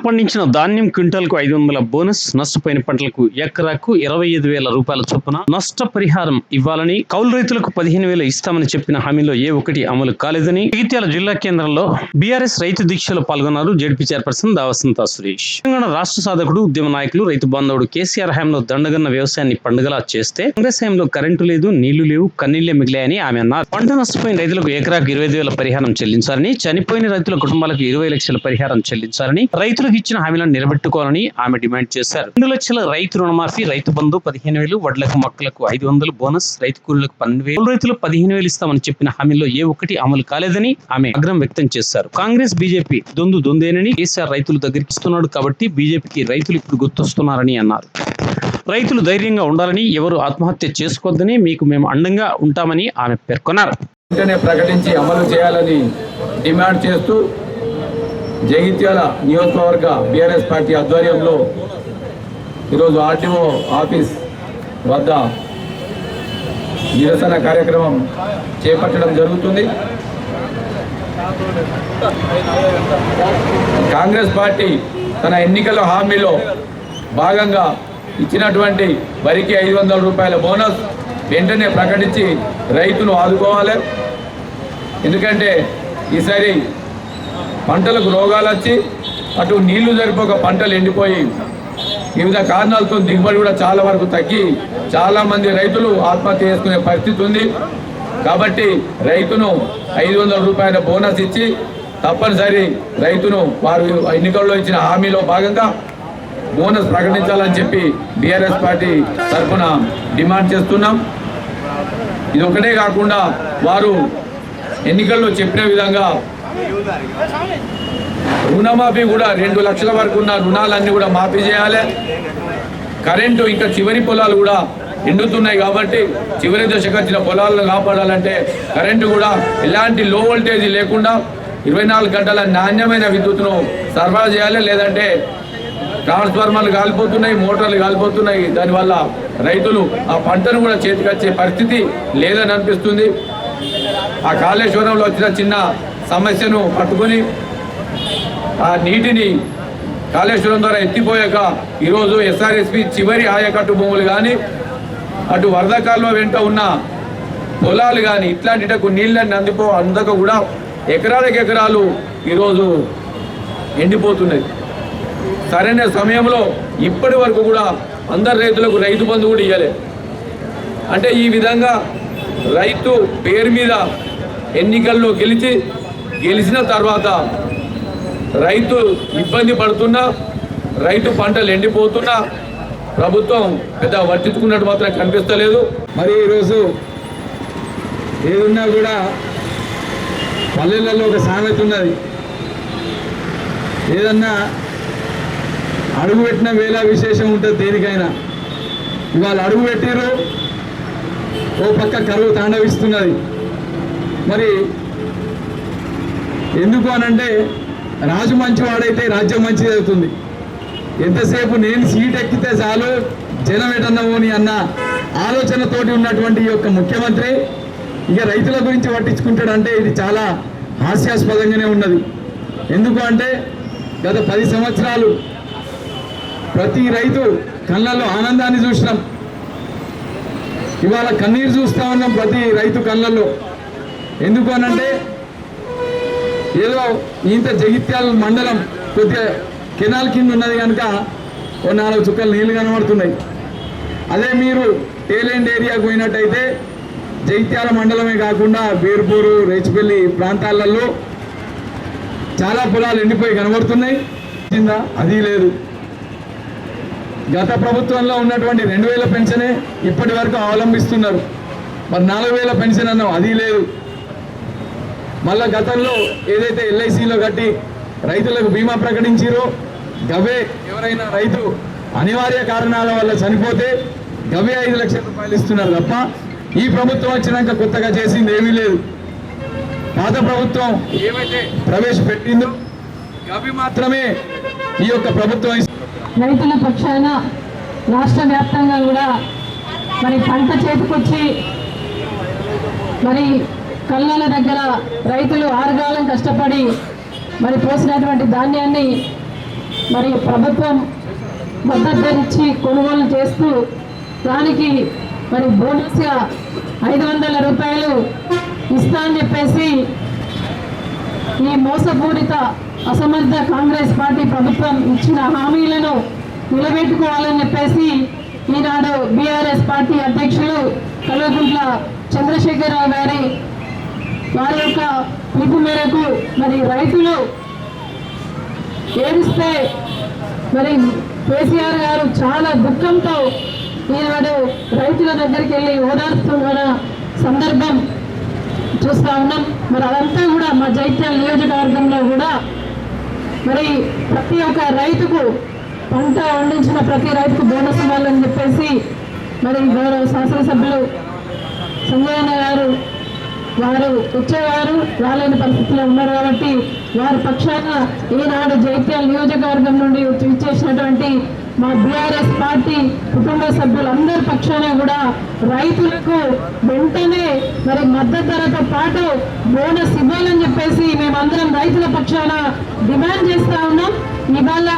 పండించిన ధాన్యం క్వింటాల్కు 500 బోనస్, నష్టపోయిన పంటలకు ఎకరాకు 25,000 రూపాయల చొప్పున నష్టపరిహారం ఇవ్వాలని, కౌలు రైతులకు 15,000 ఇస్తామని చెప్పిన హామీలో ఏ ఒక్కటి అమలు కాలేదని జగిత్యాల జిల్లా కేంద్రంలో బీఆర్ఎస్ రైతు దీక్షలో పాల్గొన్నారు జెడ్పీ చైర్పర్సన్ దావసంత సురేష్. తెలంగాణ రాష్ట్ర సాధకుడు, ఉద్యమ నాయకులు, రైతు బాంధవుడు కేసీఆర్ హయాంలో దండగన్న వ్యవసాయాన్ని పండుగలా చేస్తే కాంగ్రెస్ హయాంలో కరెంటు లేదు, నీళ్లు లేవు, కన్నీళ్లే మిగిలాయని ఆమె అన్నారు. పంట నష్టపోయిన రైతులకు ఎకరాకు 25,000 పరిహారం చెల్లించాలని, చనిపోయిన రైతుల కుటుంబాలకు 20 లక్షల పరిహారం చెల్లించాలని, రైతులకు ఇచ్చిన హామీలను నిలబెట్టుకోవాలని ఆమె డిమాండ్ చేశారు. 2 లక్షల రైతు రుణమాఫీ, రైతు బంధు 15,000, వడ్లకు మొక్కలకు 500 బోనస్, రైతు కూలీలకు 12,000, రైతులకు 15,000 ఇస్తామని చెప్పిన హామీల్లో ఏ ఒక్కటి అమలు కాలేదని ఆమె ఆగ్రహం వ్యక్తం చేశారు. కాంగ్రెస్, బీజేపీ దొందేనని, కేసీఆర్ రైతుల దగ్గరికి ఇస్తున్నాడు కాబట్టి బీజేపీకి రైతులు ఇప్పుడు గుర్తొస్తున్నారని అన్నారు. రైతులు ధైర్యంగా ఉండాలని, ఎవరు ఆత్మహత్య చేసుకోవద్దని, మీకు మేము అండంగా ఉంటామని ఆమె పేర్కొన్నారు. ప్రకటించి అమలు చేయాలని డిమాండ్ చేస్తూ జగిత్యాల నియోజకవర్గ బీఆర్ఎస్ పార్టీ ఆధ్వర్యంలో ఈరోజు ఆర్టీఓ ఆఫీస్ వద్ద నిరసన కార్యక్రమం చేపట్టడం జరుగుతుంది. కాంగ్రెస్ పార్టీ తన ఎన్నికల హామీలో భాగంగా ఇచ్చినటువంటి వరికి 500 రూపాయల బోనస్ వెంటనే ప్రకటించి రైతును ఆదుకోవాలి. ఎందుకంటే ఈసారి పంటలకు రోగాలు వచ్చి అటు నీళ్లు సరిపోక పంటలు ఎండిపోయి వివిధ కారణాలతో దిగుబడి కూడా చాలా వరకు తగ్గి చాలామంది రైతులు ఆత్మహత్య చేసుకునే పరిస్థితి ఉంది. కాబట్టి రైతును 500 రూపాయల బోనస్ ఇచ్చి తప్పనిసరి రైతును వారు ఎన్నికల్లో ఇచ్చిన హామీలో భాగంగా బోనస్ ప్రకటించాలని చెప్పి బీఆర్ఎస్ పార్టీ తరఫున డిమాండ్ చేస్తున్నాం. ఇది ఒకటే కాకుండా వారు ఎన్నికల్లో చెప్పిన విధంగా రుణమాఫీ కూడా 2 లక్షల వరకు ఉన్న రుణాలన్నీ కూడా మాఫీ చేయాలి. కరెంటు ఇంకా చివరి పొలాలు కూడా ఎండుతున్నాయి కాబట్టి చివరి దశకు వచ్చిన పొలాలను కాపాడాలంటే కరెంటు కూడా ఎలాంటి లో వోల్టేజ్ లేకుండా 24 గంటల నాణ్యమైన విద్యుత్తును సరఫరా చేయాలి. లేదంటే ట్రాన్స్ఫార్మర్లు కాలిపోతున్నాయి, మోటార్లు కాలిపోతున్నాయి. దానివల్ల రైతులు ఆ పంటను కూడా చేతికొచ్చే పరిస్థితి లేదని అనిపిస్తుంది. ఆ కాళేశ్వరంలో వచ్చిన చిన్న సమస్యను పట్టుకొని ఆ నీటిని కాళేశ్వరం ద్వారా ఎత్తిపోయాక ఈరోజు ఎస్ఆర్ఎస్పి చివరి ఆయకట్టు భూములు కానీ అటు వరద కాలువ వెంట ఉన్న పొలాలు కానీ ఇట్లాంటిటకు నీళ్ళని అందక కూడా ఎకరాలకు ఎకరాలు ఈరోజు ఎండిపోతున్నాయి. సరైన సమయంలో ఇప్పటి వరకు కూడా అందరు రైతులకు రైతు బంధు కూడా ఇవ్వలేదు. అంటే ఈ విధంగా రైతు పేరు మీద ఎన్నికల్లో గెలిచిన తర్వాత రైతు ఇబ్బంది పడుతున్నా, రైతు పంటలు ఎండిపోతున్నా ప్రభుత్వం పెద్ద పట్టించుకున్నట్టు మాత్రం కనిపిస్తలేదు. మరి ఈరోజు ఏదున్నా కూడా పల్లెలలో ఒక సామెత ఉన్నది, ఏదన్నా అడుగుపెట్టిన వేళ విశేషం ఉంటుంది దేనికైనా. ఇవాళ అడుగు పెట్టిరు, ఓ పక్క కరువు తాండవిస్తున్నది. మరి ఎందుకు అనంటే రాజు మంచివాడైతే రాజ్యం మంచిది అవుతుంది. ఎంతసేపు నేను సీట్ ఎక్కితే చాలు జనం ఎటన్నమోని అన్న ఆలోచనతోటి ఉన్నటువంటి ఈ యొక్క ముఖ్యమంత్రి ఇక రైతుల గురించి పట్టించుకుంటాడంటే ఇది చాలా హాస్యాస్పదంగానే ఉన్నది. ఎందుకు అంటే గత 10 సంవత్సరాలు ప్రతి రైతు కళ్ళల్లో ఆనందాన్ని చూసినాం. ఇవాళ కన్నీరు చూస్తూ ఉన్నాం ప్రతి రైతు కళ్ళల్లో. ఎందుకు అనంటే ఏదో ఇంత జగిత్యాల మండలం కొద్దిగా కెనాల్ కింద ఉన్నది కనుక ఓ 4 చుక్కలు నీళ్లు కనబడుతున్నాయి. అదే మీరు టేలెండ్ ఏరియాకు పోయినట్టయితే జగిత్యాల మండలమే కాకుండా బేర్పూరు, రేచిపల్లి ప్రాంతాలలో చాలా పొలాలు ఎండిపోయి కనబడుతున్నాయి. అది లేదు. గత ప్రభుత్వంలో ఉన్నటువంటి 2,000 పెన్షనే ఇప్పటి వరకు అవలంబిస్తున్నారు. మరి 4,000 పెన్షన్ అన్నాం, అది లేదు. మళ్ళా గతంలో ఏదైతే ఎల్ఐసిలో కట్టి రైతులకు బీమా ప్రకటించారో గవే ఎవరైనా రైతు అనివార్య కారణాల వల్ల చనిపోతే గవే 5 లక్షల రూపాయలు ఇస్తున్నారు తప్ప ఈ ప్రభుత్వం వచ్చినాక కొత్తగా చేసింది ఏమీ లేదు. పాత ప్రభుత్వం ఏమైతే ప్రవేశపెట్టిందో గవి మాత్రమే ఈ యొక్క ప్రభుత్వం. రైతుల పక్షాన రాష్ట్ర వ్యాప్తంగా కూడా మరి పంట చేతికొచ్చి మరి కళ్ళల దగ్గర రైతులు ఆరుగాలం కష్టపడి మరి పోసినటువంటి ధాన్యాన్ని మరి ప్రభుత్వం మద్దతు ఇచ్చి కొనుగోలు చేస్తూ దానికి మరి బోనస్గా 500 రూపాయలు ఇస్తా అని చెప్పేసి ఈ మోసపూరిత అసమర్థ కాంగ్రెస్ పార్టీ ప్రభుత్వం ఇచ్చిన హామీలను నిలబెట్టుకోవాలని చెప్పేసి ఈనాడు బీఆర్ఎస్ పార్టీ అధ్యక్షులు కల్వకుంట్ల చంద్రశేఖరరావు గారి వారి యొక్క పిలుపు మేరకు మరి రైతులు ఏడిస్తే మరి కేసీఆర్ గారు చాలా దుఃఖంతో ఈనాడు రైతుల దగ్గరికి వెళ్ళి ఓదార్స్తున్న సందర్భం చూస్తూ ఉన్నాం. మరి అదంతా కూడా మా జైత్యాల నియోజకవర్గంలో కూడా మరి ప్రతి ఒక్క రైతుకు పంట పండించిన ప్రతి రైతుకు బోనస్ ఇవ్వాలని చెప్పేసి మరి గౌరవ శాసనసభ్యులు సంజయన్న గారు వారు వచ్చేవారు రాలేని పరిస్థితిలో ఉన్నారు కాబట్టి వారి పక్షాన ఈనాడు జైత్యాల నియోజకవర్గం నుండి ఇచ్చేసినటువంటి మా బీఆర్ఎస్ పార్టీ కుటుంబ సభ్యులందరి పక్షాన కూడా రైతులకు వెంటనే మరి మద్దతు ధరతో పాటు బోనస్ ఇవ్వాలని చెప్పేసి మేమందరం రైతుల పక్షాన డిమాండ్ చేస్తా ఉన్నాం. ఇవాళ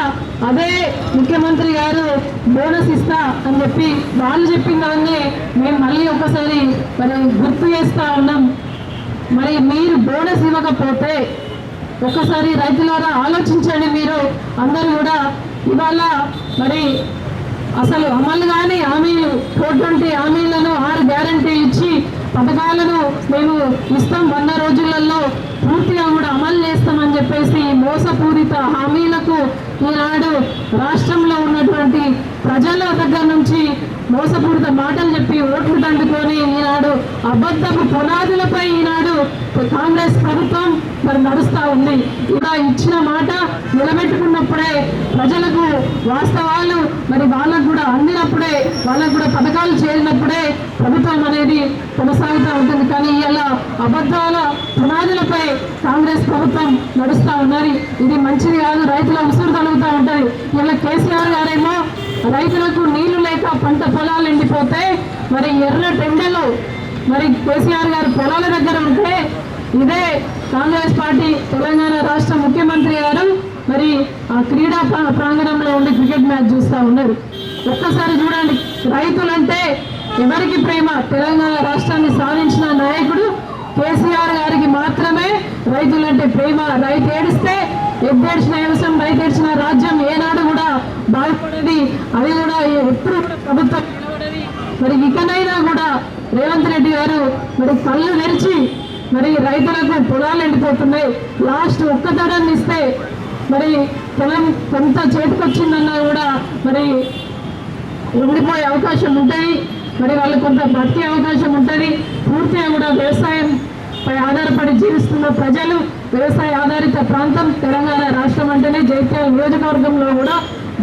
అదే ముఖ్యమంత్రి గారు బోనస్ ఇస్తా అని చెప్పి వాళ్ళు చెప్పిన దాన్ని మేము మళ్ళీ ఒకసారి మరి గుర్తు చేస్తా ఉన్నాం. మరి మీరు బోనస్ ఇవ్వకపోతే ఒకసారి రైతులారా ఆలోచించండి. మీరు అందరూ కూడా ఇవాళ మరి అసలు అమలు కానీ హామీలు 420 హామీలను 6 గ్యారంటీ ఇచ్చి పథకాలను మేము ఇస్తాం 100 రోజులలో పూర్తిగా కూడా అమలు చేస్తామని చెప్పేసి మోసపూరిత హామీలకు ఈనాడు రాష్ట్రంలో ఉన్నటువంటి ప్రజల దగ్గర నుంచి మోసపూరిత మాటలు చెప్పి ఓట్లు దండుకొని ఈనాడు అబద్ధపు పునాదులపై ఈనాడు కాంగ్రెస్ ప్రభుత్వం మరి నడుస్తూ ఉంది. ఇలా ఇచ్చిన మాట నిలబెట్టుకున్నప్పుడే ప్రజలకు వాస్తవాలు మరి వాళ్ళకు కూడా అందినప్పుడే వాళ్ళకు కూడా పథకాలు చేరినప్పుడే ప్రభుత్వం అనేది కొనసాగుతూ ఉంటుంది. కానీ ఇలా అబద్ధాల పునాదులపై కాంగ్రెస్ ప్రభుత్వం నడుస్తూ ఉన్నది. ఇది మంచిది కాదు. రైతుల ఉసురు తలుగుతూ ఉంటుంది. ఇలా కేసీఆర్ గారేమో రైతులకు నీళ్లు లేక పంట పొలాలు ఎండిపోతే మరి ఎర్ర టెండలు మరి కేసీఆర్ గారు పొలాల దగ్గర ఉంటే ఇదే కాంగ్రెస్ పార్టీ తెలంగాణ రాష్ట్ర ముఖ్యమంత్రి గారు మరి ఆ క్రీడా ప్రాంగణంలో ఉండి క్రికెట్ మ్యాచ్ చూస్తూ ఉన్నారు. ఒక్కసారి చూడండి, రైతులంటే ఎవరికి ప్రేమ? తెలంగాణ రాష్ట్రాన్ని సాధించిన నాయకుడు కేసీఆర్ గారికి మాత్రమే రైతులంటే ప్రేమ. రైతు ఏడిస్తే ఎద్దేడ్చిన వ్యవసాయం, రైతు ఏడ్చిన రాజ్యం ఏనాడు కూడా బాగుపడేది. అది కూడా ఎప్పుడు ప్రభుత్వం నిలబడేది. మరి ఇకనైనా కూడా రేవంత్ రెడ్డి గారు మరి కళ్ళు తెరిచి మరి రైతులకు పొలాలు ఎండిపోతున్నాయి, లాస్ట్ ఒక్క తడాన్ని ఇస్తే మరి పొలం కొంత చేతికొచ్చిందన్నా కూడా మరి ఉండిపోయే అవకాశం ఉంటుంది. మరి వాళ్ళు కొంత బతికే అవకాశం ఉంటుంది. పూర్తిగా కూడా వ్యవసాయంపై ఆధారపడి జీవిస్తున్న ప్రజలు, వ్యవసాయ ఆధారిత ప్రాంతం తెలంగాణ రాష్ట్రం అంటేనే జైత్యాల నియోజకవర్గంలో కూడా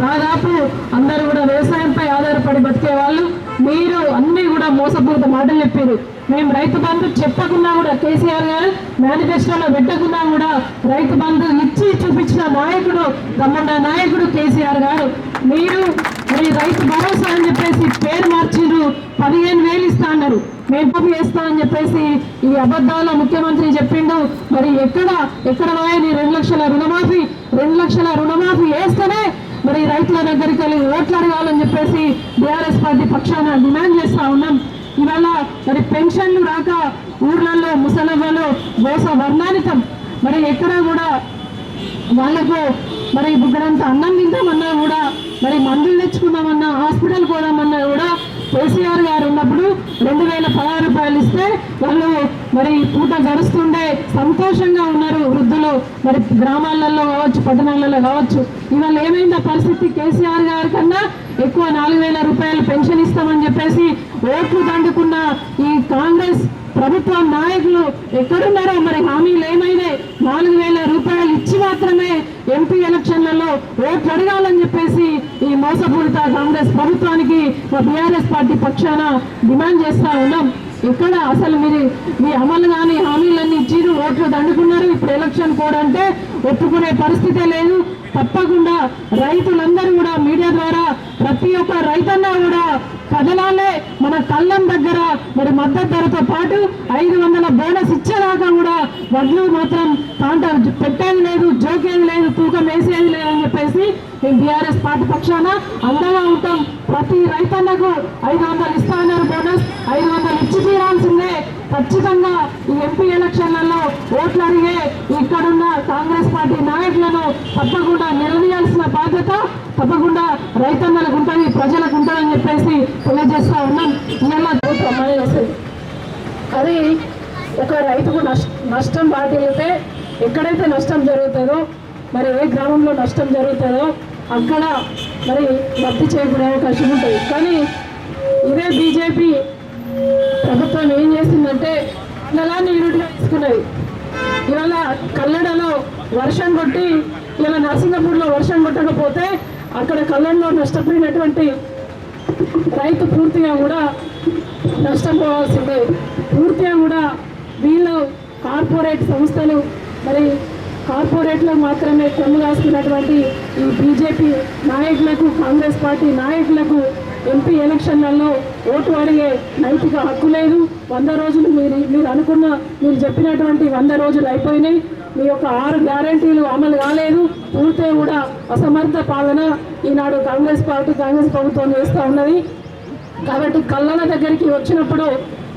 దాదాపు అందరూ కూడా వ్యవసాయంపై ఆధారపడి బతికే వాళ్ళు. మీరు అన్నీ కూడా మోసపూరిత మాటలు చెప్పారు. మేము రైతు బంధు చెప్పకున్నా కూడా కేసీఆర్ గారు మేనిఫెస్టోలో పెట్టకున్నా కూడా రైతు బంధు ఇచ్చి చూపించిన నాయకుడు, దమ్మున్న నాయకుడు కేసీఆర్ గారు. మీరు మరి రైతు భరోసా అని చెప్పేసి పేరు మార్చిండ్రు, 15,000 ఇస్తా అన్నారు. మేము చేస్తా అని చెప్పేసి ఈ అబద్ధాల ముఖ్యమంత్రి చెప్పిండు. మరి ఎక్కడ వాయని 2 లక్షల రుణమాఫీ, 2 లక్షల రుణమాఫీ వేస్తేనే మరి రైతుల దగ్గరికి వెళ్ళి ఓట్లు అడగాలని చెప్పేసి బీఆర్ఎస్ పార్టీ పక్షాన డిమాండ్ చేస్తా ఉన్నాం. ఇవాళ మరి పెన్షన్లు రాక ఊర్లలో ముసలవ్వలు గోస వర్ణానితం. మరి ఎక్కడ కూడా వాళ్ళకు మరి బుగ్గడంత అన్నం తిందామన్నా కూడా, మరి మందులు తెచ్చుకుందామన్నా, హాస్పిటల్ పోదామన్నా కూడా కేసీఆర్ గారు ఉన్నప్పుడు 2,016 రూపాయలు ఇస్తే వాళ్ళు మరి పూట గడుస్తుండే సంతోషంగా ఉన్నారు వృద్ధులు. మరి గ్రామాలలో కావచ్చు, పట్టణాలలో కావచ్చు. ఇవాళ ఏమైంది పరిస్థితి? కేసీఆర్ గారి కన్నా ఎక్కువ 4,000 రూపాయలు పెన్షన్ ఇస్తామని చెప్పేసి ఓట్లు దండుకున్న ఈ కాంగ్రెస్ ప్రభుత్వ నాయకులు ఎక్కడున్నారో మరి హామీలు ఏమైనాయి? 4,000 రూపాయలు ఇచ్చి మాత్రమే ఎంపీ ఎలక్షన్లలో ఓట్లు అడగాలని చెప్పేసి ఈ మోసపూరిత కాంగ్రెస్ ప్రభుత్వానికి బీఆర్ఎస్ పార్టీ పక్షాన డిమాండ్ చేస్తా ఉన్నాం. ఇక్కడ అసలు మీ అమలు కానీ హామీలన్నీ ఇచ్చిరు, ఓట్లు దండుకున్నారు. ఇప్పుడు ఎలక్షన్ కోడ్ అంటే ఒప్పుకునే పరిస్థితే లేదు. తప్పకుండా రైతులందరూ కూడా మీడియా ద్వారా ప్రతి ఒక్క రైతన్నా కూడా ప్రజలే మన కళ్ళం దగ్గర మరి మద్దతు ధరతో పాటు 500 బోనస్ ఇచ్చేదాకా కూడా వడ్లు మాత్రం కాంట పెట్టేది లేదు, జోకేది లేదు, తూకం వేసేది లేదని చెప్పేసి మేము బీఆర్ఎస్ పార్టీ పక్షాన అండగా ఉంటాం. ప్రతి రైతన్నకు 500 ఇస్తా ఉన్నారు బోనస్, 500 ఇచ్చి తీరాల్సిందే. ఖచ్చితంగా ఈ ఎంపీ ఎలక్షన్లలో ఓట్లు అడిగే ఇక్కడున్న కాంగ్రెస్ పార్టీ నాయకులను తప్పకుండా నిలదీయాల్సిన బాధ్యత తప్పకుండా రైతన్నలకు ఉంటుంది, ప్రజలకు ఉంటుందని చెప్పేసి తెలియజేస్తా ఉన్నాం. ఇలా ప్రమాణం చేసేది అది ఒక రైతుకు నష్టం వాటిల్లితే ఎక్కడైతే నష్టం జరుగుతుందో మరి ఏ గ్రామంలో నష్టం జరుగుతుందో అక్కడ మరి రద్దు చేయబడే అవకాశం ఉంటుంది. కానీ ఇదే బీజేపీ ప్రభుత్వం ఏం చేసిందంటే నెలాన్ని యూనిట్గా తీసుకున్నది. ఇవాళ కల్లడలో వర్షం కొట్టి ఇలా నరసింగపూర్లో వర్షం కొట్టకపోతే అక్కడ కల్లడలో నష్టపోయినటువంటి రైతు పూర్తిగా కూడా నష్టపోవాల్సిందే. పూర్తిగా కూడా వీళ్ళు కార్పొరేట్ సంస్థలు మరి కార్పొరేట్లో మాత్రమే కొమ్ము కాసుకున్నటువంటి ఈ బీజేపీ నాయకులకు కాంగ్రెస్ పార్టీ నాయకులకు ఎంపీ ఎలక్షన్లలో ఓటు అడిగే నైతిక హక్కు లేదు. 100 రోజులు మీరు చెప్పినటువంటి 100 రోజులు అయిపోయినాయి. మీ యొక్క 6 గ్యారంటీలు అమలు కాలేదు. పూర్తిగా కూడా అసమర్థ పాలన ఈనాడు కాంగ్రెస్ ప్రభుత్వం చేస్తూ ఉన్నది. కాబట్టి కళ్ళల దగ్గరికి వచ్చినప్పుడు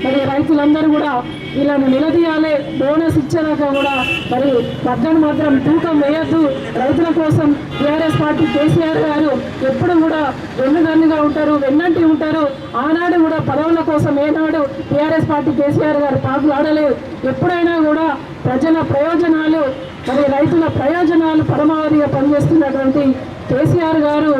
మరి రైతులందరూ కూడా వీళ్ళని నిలదీయాలి. బోనస్ ఇచ్చేదాకా కూడా మరి వడ్లను మాత్రం తూకం వేయద్దు. రైతుల కోసం టీఆర్ఎస్ పార్టీ కేసీఆర్ గారు ఎప్పుడు కూడా వెన్నుదన్నుగా ఉంటారు, వెన్నంటి ఉంటారు. ఆనాడు కూడా పదవుల కోసం ఏనాడు టీఆర్ఎస్ పార్టీ కేసీఆర్ గారు పాకులాడలేదు. ఎప్పుడైనా కూడా ప్రజల ప్రయోజనాలు మరి రైతుల ప్రయోజనాలు పరమావధిగా పనిచేస్తున్నటువంటి కేసీఆర్ గారు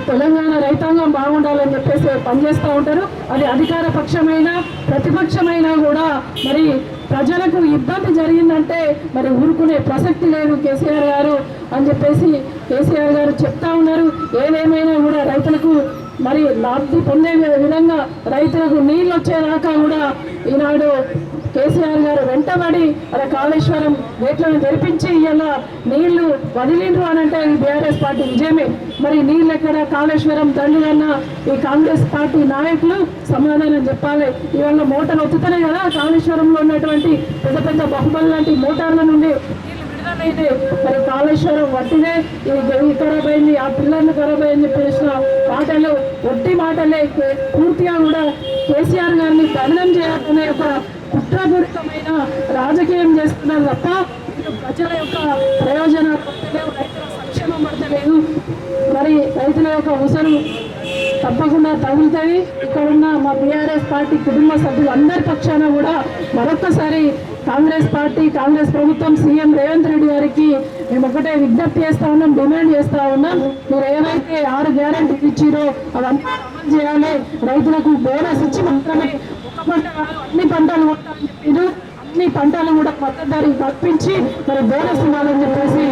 తెలంగాణ రైతాంగం బాగుండాలని చెప్పేసి పనిచేస్తూ ఉంటారు. అది అధికార పక్షమైనా ప్రతిపక్షమైనా కూడా మరి ప్రజలకు ఇబ్బంది జరిగిందంటే మరి ఊరుకునే ప్రసక్తి లేదు కేసీఆర్ గారు అని చెప్పేసి కేసీఆర్ గారు చెప్తా ఉన్నారు. ఏదేమైనా కూడా రైతులకు మరి లబ్ధి పొందే విధంగా రైతులకు నీళ్ళు వచ్చేదాకా కూడా ఈనాడు కేసీఆర్ గారు వెంటబడి అలా కాళేశ్వరం గేట్లను తెరిపించి ఇలా నీళ్లు వదిలిండ్రు అని అంటే ఈ బీఆర్ఎస్ పార్టీ విజయమే. మరి నీళ్ళు ఎక్కడ కాళేశ్వరం దండుగన్నా ఈ కాంగ్రెస్ పార్టీ నాయకులు సమాధానం చెప్పాలి. ఇవాళ మోటార్లు ఒత్తుతున్నాయి కదా, కాళేశ్వరంలో ఉన్నటువంటి పెద్ద పెద్ద బాహుబలి లాంటి మోటార్ల నుండి అయితే మరి కాళేశ్వరం వట్టిదే, ఇది ఖరాబ్ అయింది, ఆ పిల్లర్లు ఖరాబ్ అయ్యని చెప్పేసిన మాటలు ఒట్టి మాటలే. పూర్తిగా కూడా కేసీఆర్ గారిని దహనం చేయాలనే ఒక కుట్రపూరితమైన రాజకీయం చేస్తున్నారు తప్ప ప్రజల యొక్క ప్రయోజనాలు పడతలేవు, రైతుల సంక్షేమం పడతలేదు. మరి రైతుల యొక్క ఉసరు తప్పకుండా తగులుతాయి. ఇక్కడున్న మా బీఆర్ఎస్ పార్టీ కుటుంబ సభ్యులు అందరి పక్షాన కూడా మరొక్కసారి కాంగ్రెస్ పార్టీ కాంగ్రెస్ ప్రభుత్వం సీఎం రేవంత్ రెడ్డి గారికి మేము ఒకటే విజ్ఞప్తి చేస్తా ఉన్నాం, డిమాండ్ చేస్తా ఉన్నాం. మీరు ఏవైతే 6 గ్యారెంటీలు ఇచ్చిరో అవన్నీ అమలు చేయాలి. రైతులకు బోనస్ ఇచ్చి మాత్రమే ఒక పంట కాదు అన్ని పంటలు కొట్టాలని చెప్పారు. అన్ని పంటలు కూడా మద్దతు ధర కల్పించి మరి బోనస్ ఇవ్వాలని చెప్పేసి